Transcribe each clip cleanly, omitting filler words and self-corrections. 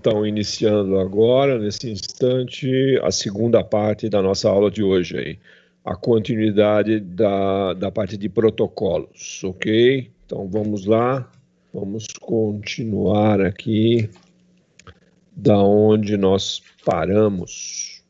então iniciando agora, nesse instante, a segunda parte da nossa aula de hoje aí, a continuidade da parte de protocolos, ok? Então vamos lá, vamos continuar aqui da onde nós paramos.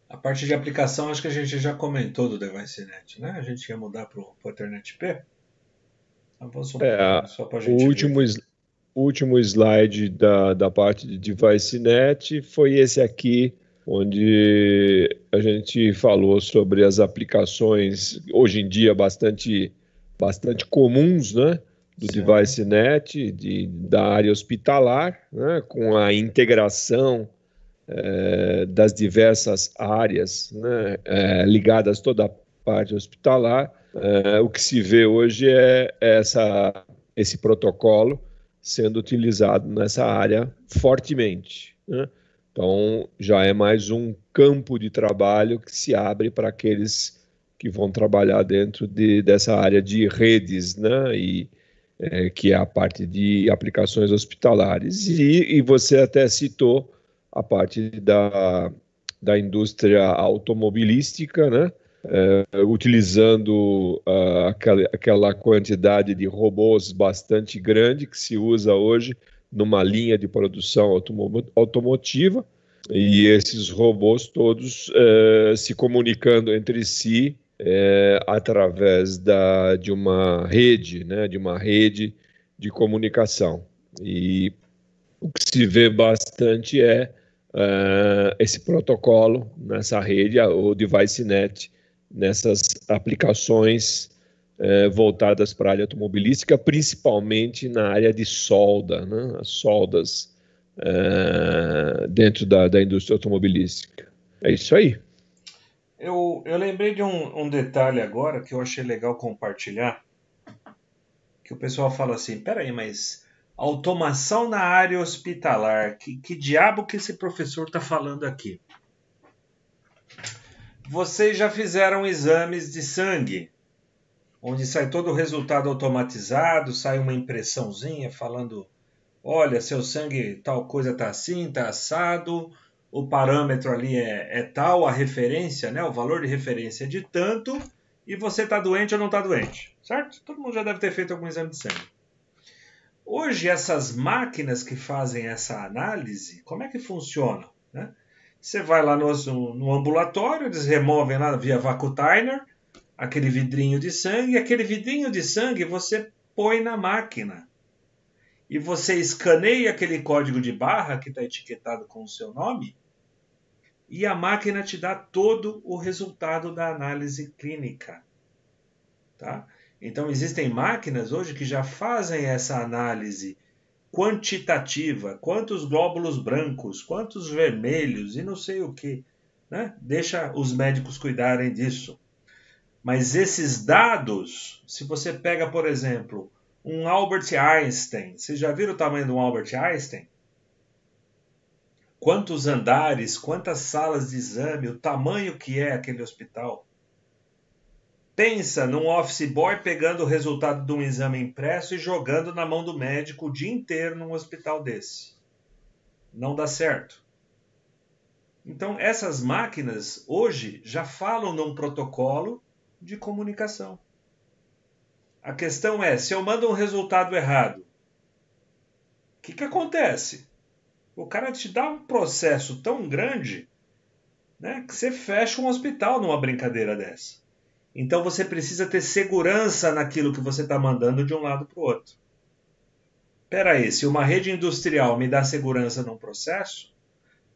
A parte de aplicação, acho que a gente já comentou do DeviceNet, né? A gente ia mudar para o EtherNet-P. Avança um pouquinho, só para a gente ver. O último slide da parte de DeviceNet foi esse aqui, onde a gente falou sobre as aplicações, hoje em dia bastante comuns, né? Do DeviceNet, da área hospitalar, né, com a integração das diversas áreas, né, ligadas toda a parte hospitalar. O que se vê hoje é esse protocolo sendo utilizado nessa área fortemente, né? Então, já é mais um campo de trabalho que se abre para aqueles que vão trabalhar dentro dessa área de redes, né? Que é a parte de aplicações hospitalares. E você até citou a parte da indústria automobilística, né? Utilizando aquela quantidade de robôs bastante grande que se usa hoje numa linha de produção automotiva, e esses robôs todos se comunicando entre si através de uma rede, né, de uma rede de comunicação. E o que se vê bastante é esse protocolo nessa rede, o DeviceNet, nessas aplicações voltadas para a área automobilística, principalmente na área de solda, né? As soldas dentro da indústria automobilística. É isso aí. Eu lembrei de um detalhe agora que eu achei legal compartilhar, que o pessoal fala assim, peraí, mas automação na área hospitalar, que diabo que esse professor está falando aqui? Vocês já fizeram exames de sangue, onde sai todo o resultado automatizado, sai uma impressãozinha falando, olha, seu sangue, tal coisa está assim, está assado, o parâmetro ali é tal, a referência, né, o valor de referência é de tanto, e você está doente ou não está doente, certo? Todo mundo já deve ter feito algum exame de sangue. Hoje, essas máquinas que fazem essa análise, como é que funcionam, né? Você vai lá no ambulatório, eles removem lá via VacuTiner aquele vidrinho de sangue, e aquele vidrinho de sangue você põe na máquina. E você escaneia aquele código de barra que está etiquetado com o seu nome, e a máquina te dá todo o resultado da análise clínica. Tá? Então existem máquinas hoje que já fazem essa análise quantitativa, quantos glóbulos brancos, quantos vermelhos e não sei o que, né? Deixa os médicos cuidarem disso. Mas esses dados, se você pega, por exemplo, um Albert Einstein, vocês já viram o tamanho de um Albert Einstein? Quantos andares, quantas salas de exame, o tamanho que é aquele hospital? Pensa num office boy pegando o resultado de um exame impresso e jogando na mão do médico o dia inteiro num hospital desse. Não dá certo. Então, essas máquinas hoje já falam num protocolo de comunicação. A questão é, se eu mando um resultado errado, o que acontece? O cara te dá um processo tão grande, né, que você fecha um hospital numa brincadeira dessa. Então você precisa ter segurança naquilo que você está mandando de um lado para o outro. Espera aí, se uma rede industrial me dá segurança num processo,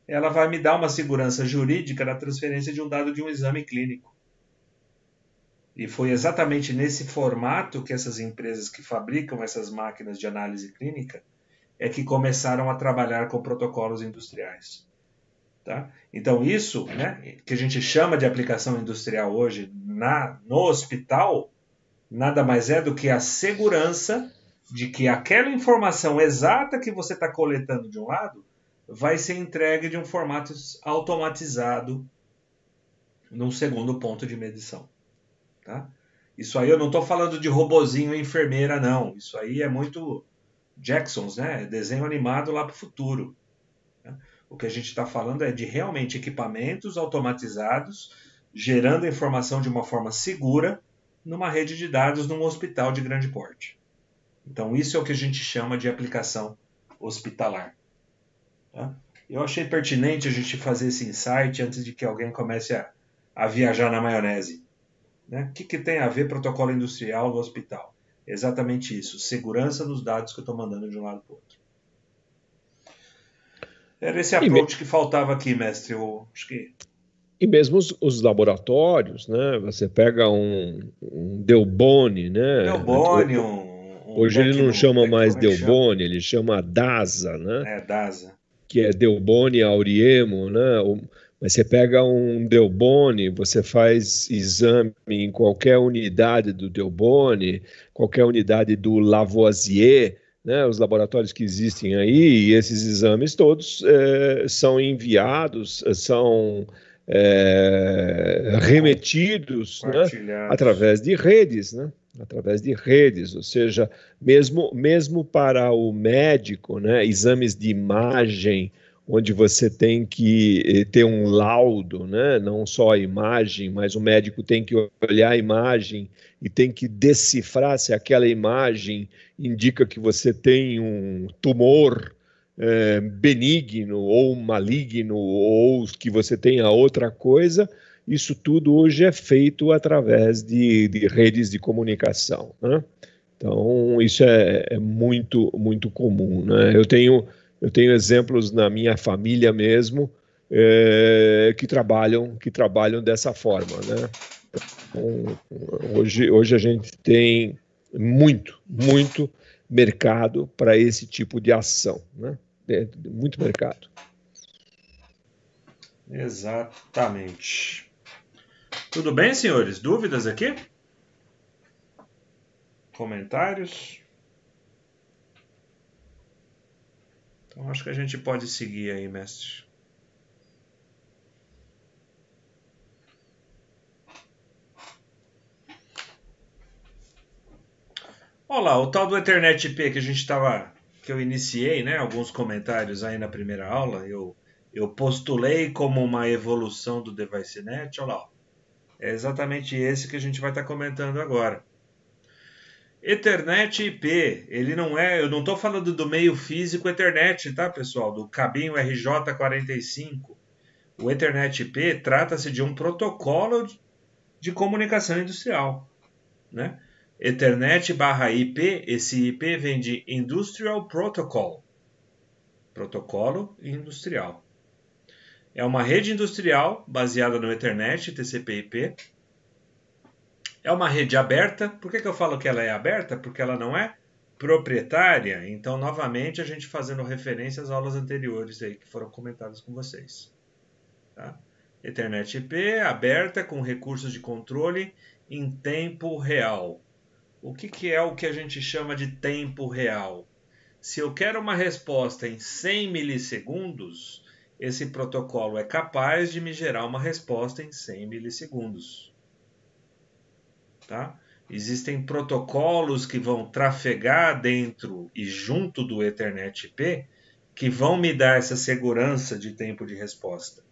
ela vai me dar uma segurança jurídica na transferência de um dado de um exame clínico. E foi exatamente nesse formato que essas empresas que fabricam essas máquinas de análise clínica é que começaram a trabalhar com protocolos industriais. Tá? Então isso, né, que a gente chama de aplicação industrial hoje no hospital, nada mais é do que a segurança de que aquela informação exata que você está coletando de um lado vai ser entregue de um formato automatizado num segundo ponto de medição. Tá? Isso aí eu não estou falando de robozinho e enfermeira, não. Isso aí é muito Jacksons, né? Desenho animado lá para o futuro. Né? O que a gente está falando é de realmente equipamentos automatizados, gerando informação de uma forma segura numa rede de dados num hospital de grande porte. Então, isso é o que a gente chama de aplicação hospitalar. Tá? Eu achei pertinente a gente fazer esse insight antes de que alguém comece a viajar na maionese. Né? O que tem a ver protocolo industrial no hospital? Exatamente isso, segurança dos dados que eu estou mandando de um lado para o outro. Era esse approach que faltava aqui, mestre. Acho que... E mesmo os laboratórios, né? Você pega um Delboni, né? Delboni, hoje ele não chama mais Delboni, ele chama DASA, né? É, DASA. Que é Delboni Auriemo, né? Mas você pega um Delboni, você faz exame em qualquer unidade do Delboni, qualquer unidade do Lavoisier, né? Os laboratórios que existem aí, e esses exames todos são enviados, são remetidos, né? Através de redes, né? Através de redes, ou seja, mesmo para o médico, né? Exames de imagem, onde você tem que ter um laudo, né? Não só a imagem, mas o médico tem que olhar a imagem e tem que decifrar se aquela imagem indica que você tem um tumor benigno ou maligno, ou que você tenha outra coisa. Isso tudo hoje é feito através de redes de comunicação, né? Então, isso é muito, muito comum, né? Eu tenho exemplos na minha família mesmo que trabalham dessa forma, né? Então, hoje a gente tem muito mercado para esse tipo de ação, né? Muito mercado. Exatamente. Tudo bem, senhores? Dúvidas aqui? Comentários? Então, acho que a gente pode seguir aí, mestre. Olha lá, o tal do Ethernet IP que eu iniciei, né? Alguns comentários aí na primeira aula, eu postulei como uma evolução do DeviceNet. Olha lá, é exatamente esse que a gente vai estar comentando agora. Ethernet IP, ele não é, eu não estou falando do meio físico Ethernet, tá, pessoal? Do cabinho RJ45. O Ethernet IP trata-se de um protocolo de comunicação industrial, né? Ethernet/IP, esse IP vem de Industrial Protocol, protocolo industrial. É uma rede industrial baseada no Ethernet, TCP/IP. É uma rede aberta. Por que eu falo que ela é aberta? Porque ela não é proprietária. Então, novamente, a gente fazendo referência às aulas anteriores aí que foram comentadas com vocês. Tá? Ethernet IP aberta com recursos de controle em tempo real. O que é o que a gente chama de tempo real? Se eu quero uma resposta em 100 milissegundos, esse protocolo é capaz de me gerar uma resposta em 100 milissegundos. Tá? Existem protocolos que vão trafegar dentro e junto do Ethernet IP que vão me dar essa segurança de tempo de resposta.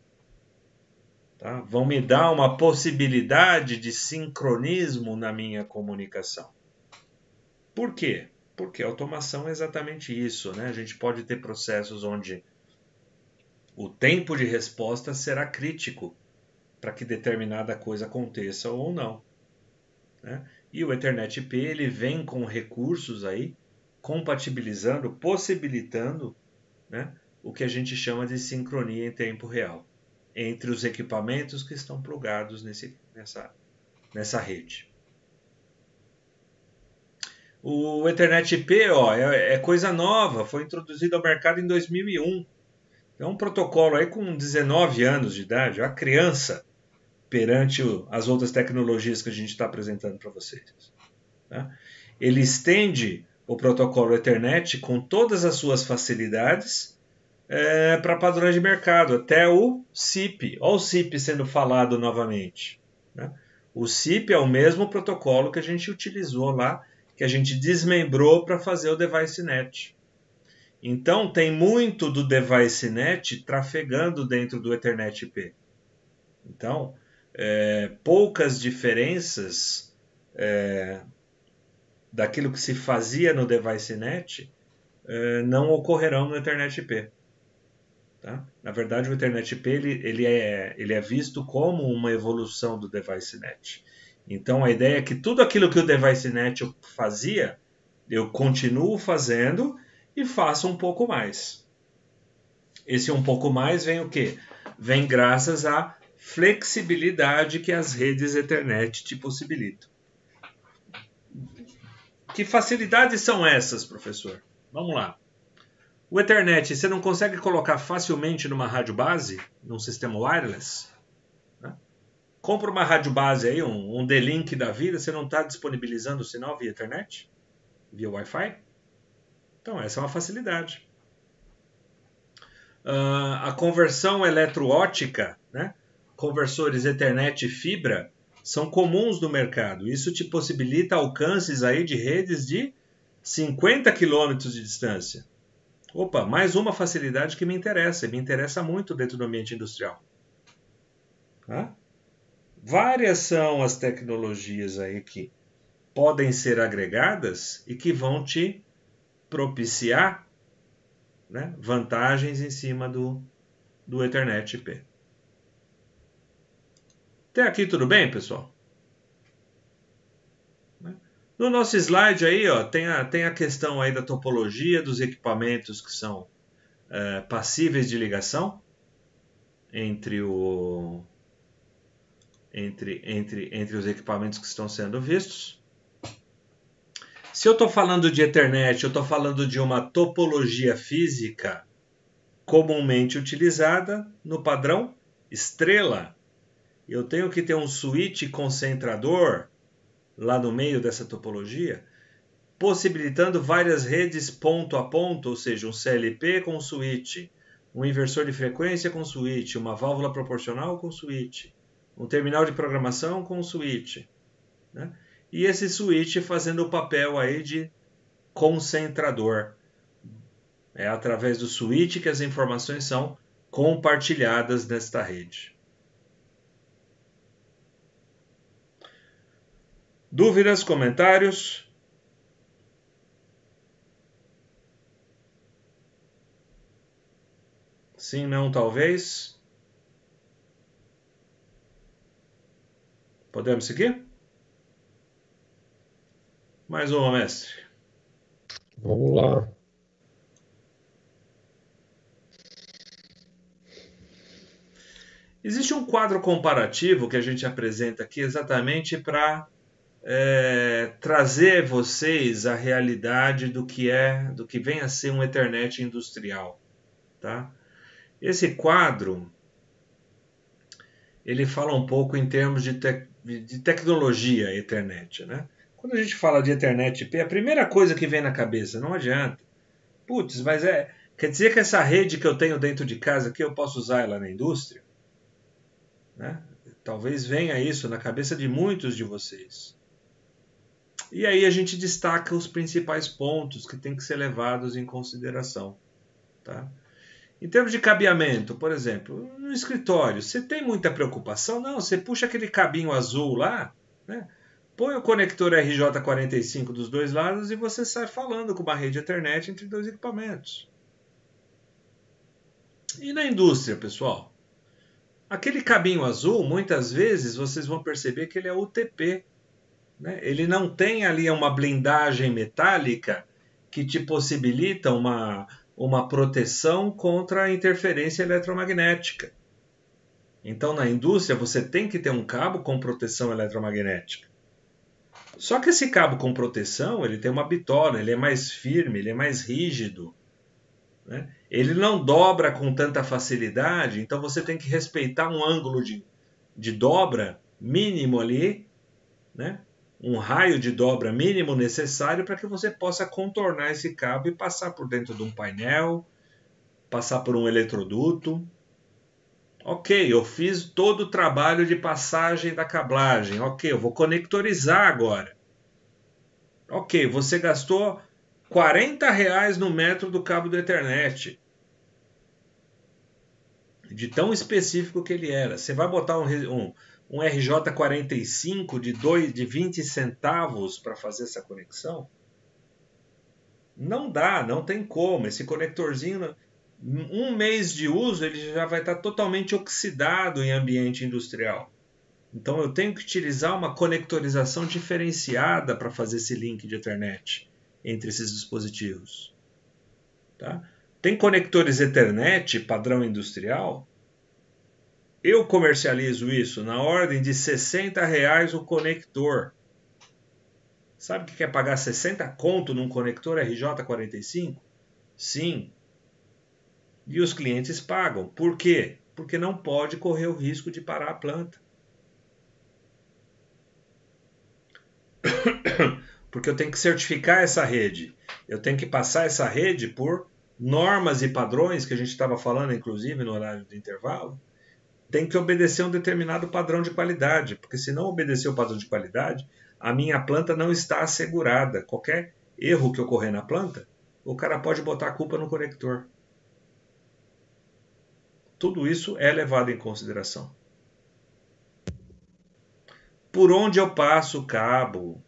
Tá? Vão me dar uma possibilidade de sincronismo na minha comunicação. Por quê? Porque a automação é exatamente isso, né? A gente pode ter processos onde o tempo de resposta será crítico para que determinada coisa aconteça ou não, né? E o Ethernet IP ele vem com recursos aí, compatibilizando, possibilitando, né, o que a gente chama de sincronia em tempo real entre os equipamentos que estão plugados nessa rede. O Ethernet IP é coisa nova, foi introduzido ao mercado em 2001. É um protocolo aí com 19 anos de idade, uma criança perante as outras tecnologias que a gente está apresentando para vocês. Tá? Ele estende o protocolo Ethernet com todas as suas facilidades para padrões de mercado, até o CIP. Olha o CIP sendo falado novamente, né? O CIP é o mesmo protocolo que a gente utilizou lá, que a gente desmembrou para fazer o DeviceNet. Então, tem muito do DeviceNet trafegando dentro do Ethernet IP. Então, poucas diferenças daquilo que se fazia no DeviceNet não ocorrerão no Ethernet IP. Tá? Na verdade, o Ethernet IP ele é visto como uma evolução do DeviceNet. Então, a ideia é que tudo aquilo que o DeviceNet fazia, eu continuo fazendo e faço um pouco mais. Esse um pouco mais vem o quê? Vem graças à flexibilidade que as redes Ethernet te possibilitam. Que facilidades são essas, professor? Vamos lá. O Ethernet, você não consegue colocar facilmente numa rádio base, num sistema wireless? Né? Compra uma rádio base aí, um D-Link da vida, você não está disponibilizando o sinal via Ethernet? Via Wi-Fi? Então, essa é uma facilidade. A conversão eletroótica, né? Conversores Ethernet e fibra, são comuns no mercado. Isso te possibilita alcances aí de redes de 50 km de distância. Opa, mais uma facilidade que me interessa muito dentro do ambiente industrial. Várias são as tecnologias aí que podem ser agregadas e que vão te propiciar, né, vantagens em cima do Ethernet IP. Até aqui tudo bem, pessoal? No nosso slide aí, ó, tem a questão aí da topologia dos equipamentos que são passíveis de ligação entre os equipamentos que estão sendo vistos. Se eu estou falando de Ethernet, eu estou falando de uma topologia física comumente utilizada no padrão estrela. Eu tenho que ter um switch concentrador lá no meio dessa topologia, possibilitando várias redes ponto a ponto, ou seja, um CLP com switch, um inversor de frequência com switch, uma válvula proporcional com switch, um terminal de programação com switch, né? E esse switch fazendo o papel aí de concentrador. É através do switch que as informações são compartilhadas nesta rede. Dúvidas, comentários? Sim, não, talvez. Podemos seguir? Mais uma, mestre. Vamos lá. Existe um quadro comparativo que a gente apresenta aqui exatamente para trazer vocês a realidade do que vem a ser um Ethernet industrial, tá? Esse quadro ele fala um pouco em termos de tecnologia Ethernet, né? Quando a gente fala de Ethernet IP, a primeira coisa que vem na cabeça, não adianta. Putz, mas quer dizer que essa rede que eu tenho dentro de casa aqui, eu posso usar ela na indústria? Né? Talvez venha isso na cabeça de muitos de vocês. E aí a gente destaca os principais pontos que têm que ser levados em consideração. Tá? Em termos de cabeamento, por exemplo, no escritório, você tem muita preocupação? Não, você puxa aquele cabinho azul lá, né? Põe o conector RJ45 dos dois lados e você sai falando com uma rede Ethernet entre dois equipamentos. E na indústria, pessoal? Aquele cabinho azul, muitas vezes vocês vão perceber que ele é UTP. Né? Ele não tem ali uma blindagem metálica que te possibilita uma proteção contra a interferência eletromagnética. Então, na indústria, você tem que ter um cabo com proteção eletromagnética. Só que esse cabo com proteção, ele tem uma bitola, ele é mais firme, ele é mais rígido. Né? Ele não dobra com tanta facilidade, então você tem que respeitar um ângulo de dobra mínimo ali, né? Um raio de dobra mínimo necessário para que você possa contornar esse cabo e passar por dentro de um painel, passar por um eletroduto. Ok, eu fiz todo o trabalho de passagem da cablagem. Ok, eu vou conectorizar agora. Ok, você gastou R$ 40 no metro do cabo do Ethernet. De tão específico que ele era. Você vai botar um RJ45 de 20 centavos para fazer essa conexão? Não dá, não tem como. Esse conectorzinho, um mês de uso, ele já vai estar totalmente oxidado em ambiente industrial. Então eu tenho que utilizar uma conectorização diferenciada para fazer esse link de Ethernet entre esses dispositivos. Tá? Tem conectores Ethernet padrão industrial. Eu comercializo isso na ordem de R$ 60 o conector. Sabe o que é pagar 60 conto num conector RJ45? Sim. E os clientes pagam. Por quê? Porque não pode correr o risco de parar a planta. Porque eu tenho que certificar essa rede. Eu tenho que passar essa rede por normas e padrões, que a gente estava falando, inclusive, no horário do intervalo. Tem que obedecer um determinado padrão de qualidade, porque se não obedecer o padrão de qualidade, a minha planta não está assegurada. Qualquer erro que ocorrer na planta, o cara pode botar a culpa no conector. Tudo isso é levado em consideração. Por onde eu passo o cabo?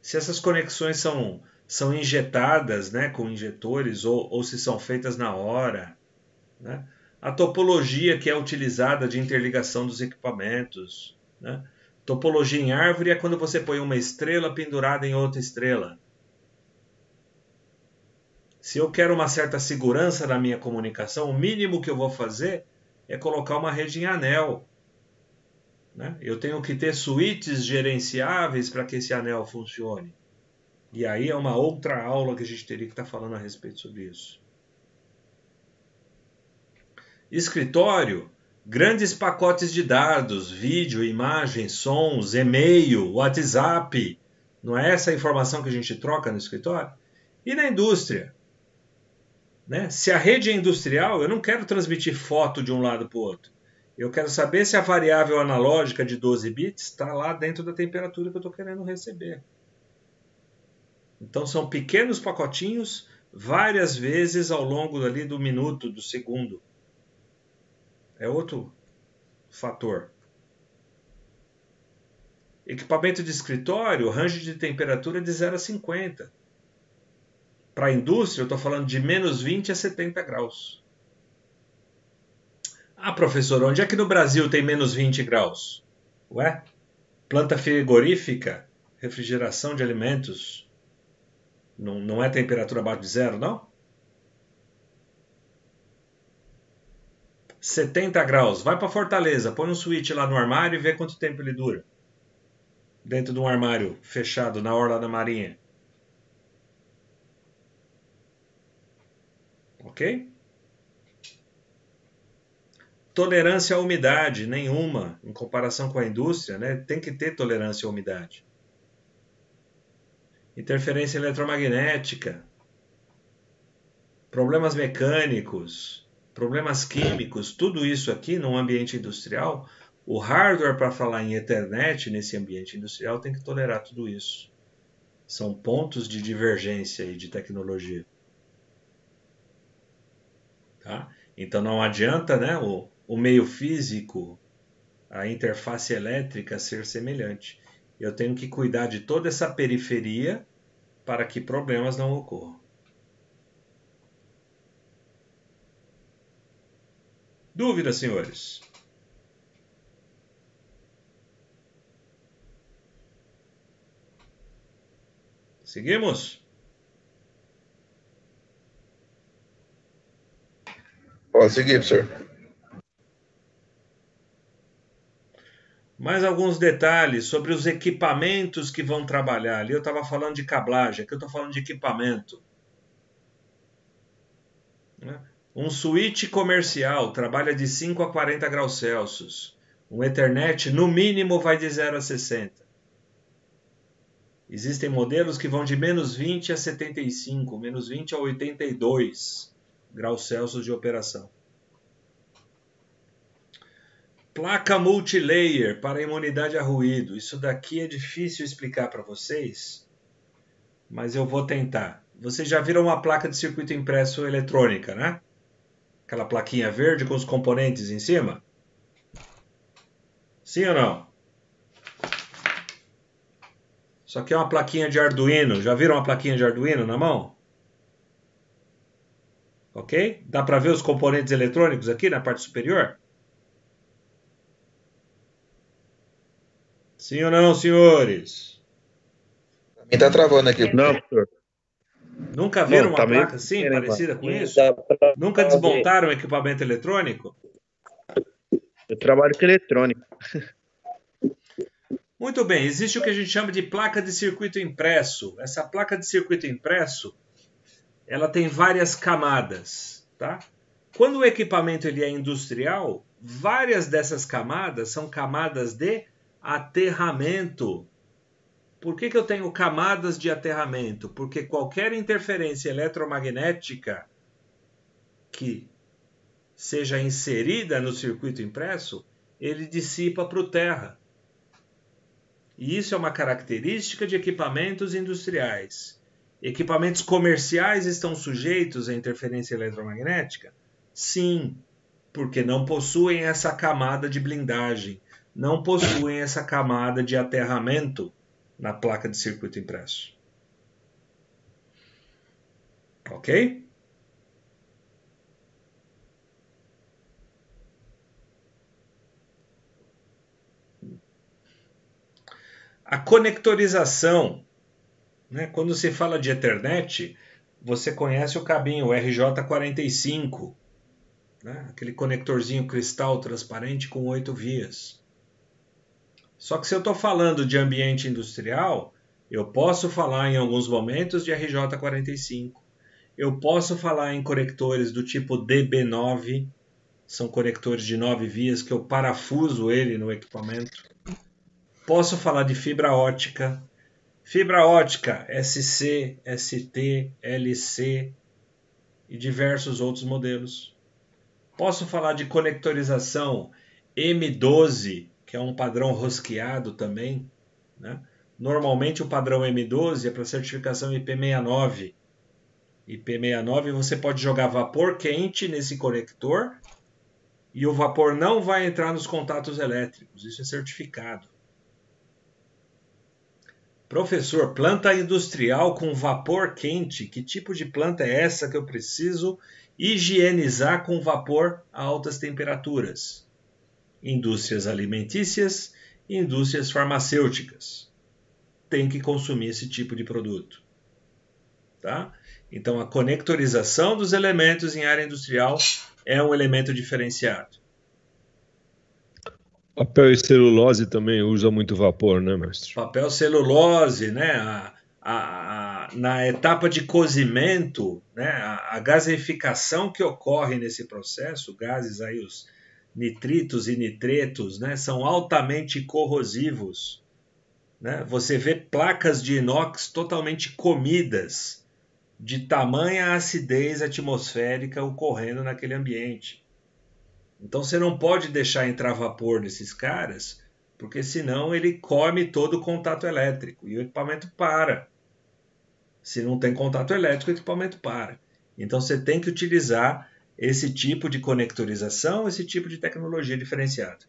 Se essas conexões são injetadas, né, com injetores ou se são feitas na hora, né? A topologia que é utilizada de interligação dos equipamentos, né? Topologia em árvore é quando você põe uma estrela pendurada em outra estrela. Se eu quero uma certa segurança na minha comunicação, o mínimo que eu vou fazer é colocar uma rede em anel, né? Eu tenho que ter switches gerenciáveis para que esse anel funcione. E aí é uma outra aula que a gente teria que estar falando a respeito sobre isso. Escritório, grandes pacotes de dados, vídeo, imagens, sons, e-mail, WhatsApp. Não é essa a informação que a gente troca no escritório? E na indústria? Né? Se a rede é industrial, eu não quero transmitir foto de um lado para o outro. Eu quero saber se a variável analógica de 12 bits está lá dentro da temperatura que eu estou querendo receber. Então são pequenos pacotinhos, várias vezes ao longo ali do minuto, do segundo. É outro fator. Equipamento de escritório, range de temperatura de 0 a 50. Para a indústria, eu estou falando de menos 20 a 70 graus. Ah, professor, onde é que no Brasil tem menos 20 graus? Ué? Planta frigorífica, refrigeração de alimentos, não é temperatura abaixo de zero, não? 70 graus. Vai para Fortaleza, põe um switch lá no armário e vê quanto tempo ele dura. Dentro de um armário fechado na orla da Marinha. Ok? Tolerância à umidade, nenhuma. Em comparação com a indústria, né? Tem que ter tolerância à umidade. Interferência eletromagnética. Problemas mecânicos. Problemas químicos. Tudo isso aqui num ambiente industrial. O hardware para falar em Ethernet nesse ambiente industrial tem que tolerar tudo isso. São pontos de divergência e de tecnologia. Tá? Então não adianta, né, o meio físico, a interface elétrica ser semelhante. Eu tenho que cuidar de toda essa periferia para que problemas não ocorram. Dúvidas, senhores? Seguimos? Pode seguir, professor. Mais alguns detalhes sobre os equipamentos que vão trabalhar. Ali eu estava falando de cablagem, aqui eu estou falando de equipamento. Um switch comercial trabalha de 5 a 40 graus Celsius. Um Ethernet, no mínimo, vai de 0 a 60. Existem modelos que vão de menos 20 a 75, menos 20 a 82. graus Celsius de operação. Placa multilayer para imunidade a ruído. Isso daqui é difícil explicar para vocês, mas eu vou tentar. Vocês já viram uma placa de circuito impresso eletrônica, né? Aquela plaquinha verde com os componentes em cima? Sim ou não? Isso aqui é uma plaquinha de Arduino. Já viram uma plaquinha de Arduino na mão? Ok? Dá para ver os componentes eletrônicos aqui na parte superior? Sim ou não, senhores? Pra mim tá travando aqui. Não, professor. Nunca viram Não, tá uma meio placa assim, pequeno, parecida com mano. isso? Dá pra Nunca ver. desmontaram um equipamento eletrônico? Eu trabalho com eletrônica. Muito bem, existe o que a gente chama de placa de circuito impresso. Essa placa de circuito impresso, ela tem várias camadas, tá? Quando o equipamento ele é industrial, várias dessas camadas são camadas de aterramento. Por que eu tenho camadas de aterramento? Porque qualquer interferência eletromagnética que seja inserida no circuito impresso, ele dissipa para o terra. E isso é uma característica de equipamentos industriais. Equipamentos comerciais estão sujeitos à interferência eletromagnética? Sim, porque não possuem essa camada de blindagem, não possuem essa camada de aterramento na placa de circuito impresso. Ok? A conectorização, né? Quando se fala de Ethernet, você conhece o cabinho RJ45, né? Aquele conectorzinho cristal transparente com 8 vias. Só que se eu estou falando de ambiente industrial, eu posso falar em alguns momentos de RJ45. Eu posso falar em conectores do tipo DB9, são conectores de 9 vias que eu parafuso ele no equipamento. Posso falar de fibra ótica SC, ST, LC e diversos outros modelos. Posso falar de conectorização M12, que é um padrão rosqueado também, né? Normalmente o padrão M12 é para certificação IP69. IP69 você pode jogar vapor quente nesse conector e o vapor não vai entrar nos contatos elétricos. Isso é certificado. Professor, planta industrial com vapor quente, que tipo de planta é essa que eu preciso higienizar com vapor a altas temperaturas? Indústrias alimentícias e indústrias farmacêuticas. Tem que consumir esse tipo de produto. Tá? Então, a conectorização dos elementos em área industrial é um elemento diferenciado. Papel e celulose também usa muito vapor, né, mestre? Papel celulose, né? Na etapa de cozimento, né? A gaseificação que ocorre nesse processo, gases aí, os nitritos e nitretos, né? São altamente corrosivos. Né? Você vê placas de inox totalmente comidas, de tamanha acidez atmosférica ocorrendo naquele ambiente. Então você não pode deixar entrar vapor nesses caras, porque senão ele come todo o contato elétrico e o equipamento para. Se não tem contato elétrico, o equipamento para. Então você tem que utilizar esse tipo de conectorização, esse tipo de tecnologia diferenciada.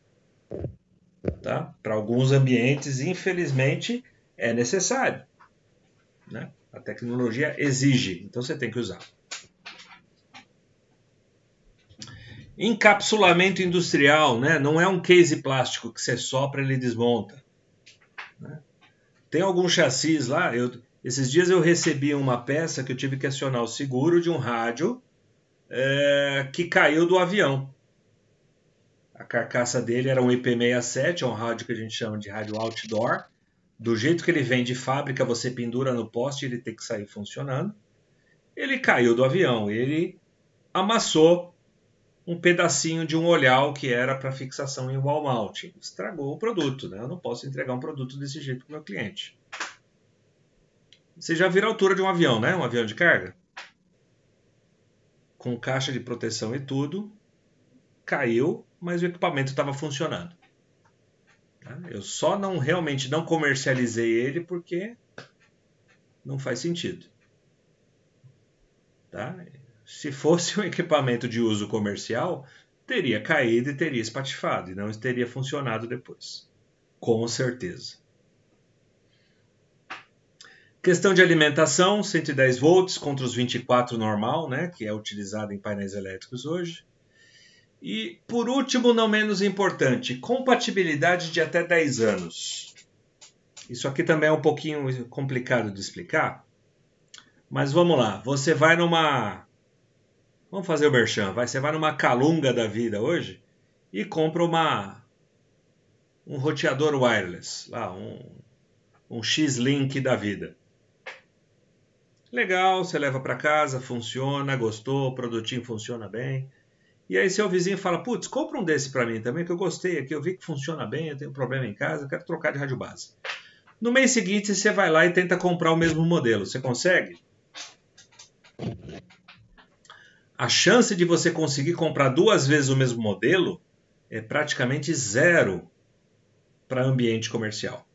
Tá? Para alguns ambientes, infelizmente, é necessário. Né? A tecnologia exige, então você tem que usar. Encapsulamento industrial, né? Não é um case plástico que você sopra e ele desmonta. Né? Tem alguns chassis lá, esses dias eu recebi uma peça que eu tive que acionar o seguro de um rádio que caiu do avião. A carcaça dele era um IP67, é um rádio que a gente chama de rádio outdoor. Do jeito que ele vem de fábrica, você pendura no poste, ele tem que sair funcionando. Ele caiu do avião, ele amassou um pedacinho de um olhar que era para fixação em wall mount. Estragou o produto, né? Eu não posso entregar um produto desse jeito para o meu cliente. Você já viu a altura de um avião, né? Um avião de carga? com caixa de proteção e tudo, caiu, mas o equipamento estava funcionando. Tá? Eu só realmente não comercializei ele porque não faz sentido. Tá? Se fosse um equipamento de uso comercial, teria caído e teria espatifado, e não teria funcionado depois. Com certeza. Questão de alimentação, 110 volts contra os 24 normal, né, que é utilizado em painéis elétricos hoje. E, por último, não menos importante, compatibilidade de até 10 anos. Isso aqui também é um pouquinho complicado de explicar, mas vamos lá. Você vai numa... Vamos fazer o merchan, você vai numa Calunga da vida hoje e compra um roteador wireless, lá, um X-Link da vida. Legal, você leva para casa, funciona, gostou, o produtinho funciona bem. E aí seu vizinho fala, putz, compra um desse para mim também, que eu gostei aqui, eu vi que funciona bem, eu tenho um problema em casa, eu quero trocar de rádio base. No mês seguinte você vai lá e tenta comprar o mesmo modelo. Você consegue? A chance de você conseguir comprar 2 vezes o mesmo modelo é praticamente zero para ambiente comercial.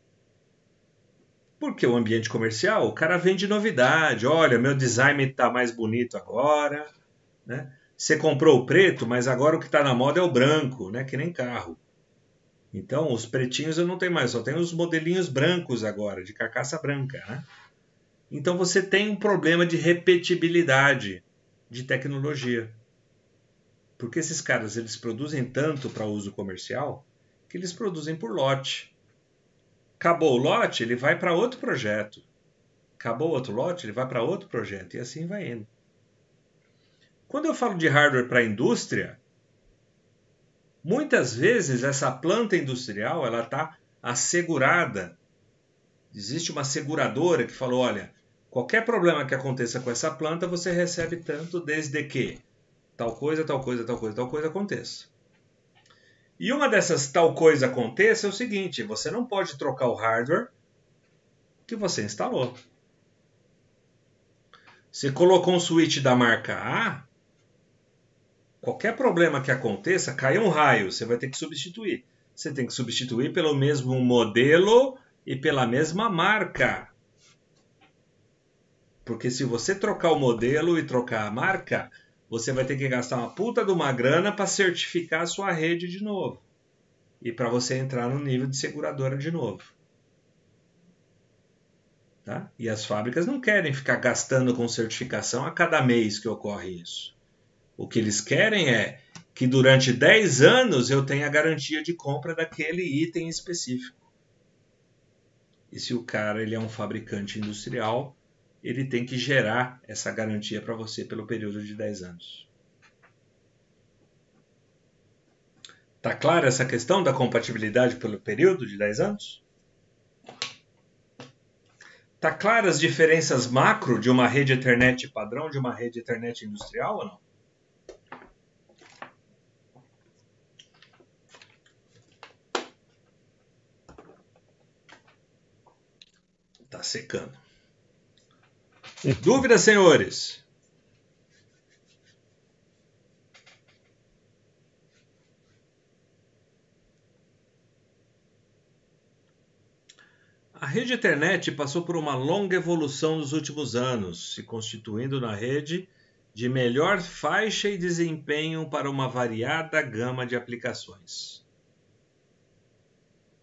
Porque o ambiente comercial, o cara vende novidade. Olha, meu design está mais bonito agora, né? Você comprou o preto, mas agora o que está na moda é o branco, né? Que nem carro. Então, os pretinhos eu não tenho mais, só tenho os modelinhos brancos agora, de carcaça branca, né? Então, você tem um problema de repetibilidade de tecnologia. Porque esses caras, eles produzem tanto para uso comercial que eles produzem por lote. Acabou o lote, ele vai para outro projeto. Acabou outro lote, ele vai para outro projeto. E assim vai indo. Quando eu falo de hardware para a indústria, muitas vezes essa planta industrial ela está assegurada. Existe uma seguradora que falou, olha, qualquer problema que aconteça com essa planta, você recebe tanto desde que tal coisa, tal coisa, tal coisa, tal coisa aconteça. E uma dessas tal coisa aconteça é o seguinte, você não pode trocar o hardware que você instalou. Você colocou um switch da marca A, qualquer problema que aconteça, cai um raio, você vai ter que substituir. Você tem que substituir pelo mesmo modelo e pela mesma marca. Porque se você trocar o modelo e trocar a marca, você vai ter que gastar uma puta de uma grana para certificar a sua rede de novo. E para você entrar no nível de seguradora de novo. Tá? E as fábricas não querem ficar gastando com certificação a cada mês que ocorre isso. O que eles querem é que durante 10 anos eu tenha garantia de compra daquele item específico. E se o cara ele é um fabricante industrial, ele tem que gerar essa garantia para você pelo período de 10 anos. Tá clara essa questão da compatibilidade pelo período de 10 anos? Tá claras as diferenças macro de uma rede Ethernet padrão de uma rede Ethernet industrial ou não? Tá secando. Dúvidas, senhores? A rede Ethernet passou por uma longa evolução nos últimos anos, se constituindo na rede de melhor faixa e desempenho para uma variada gama de aplicações.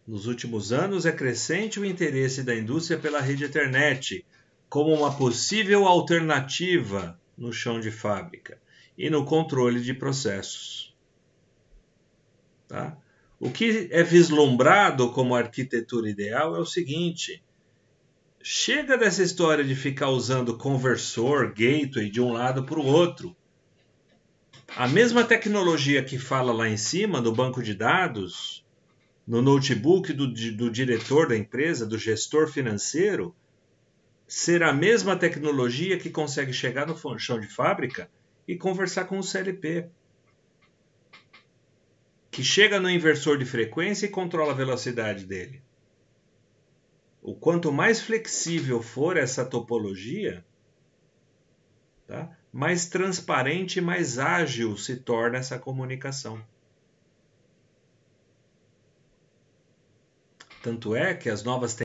Nos últimos anos, é crescente o interesse da indústria pela rede Ethernet como uma possível alternativa no chão de fábrica e no controle de processos. Tá? O que é vislumbrado como arquitetura ideal é o seguinte: chega dessa história de ficar usando conversor, gateway de um lado para o outro. A mesma tecnologia que fala lá em cima, no banco de dados, no notebook do diretor da empresa, do gestor financeiro, ser a mesma tecnologia que consegue chegar no chão de fábrica e conversar com o CLP. Que chega no inversor de frequência e controla a velocidade dele. O quanto mais flexível for essa topologia, tá? mais transparente e mais ágil se torna essa comunicação. Tanto é que as novas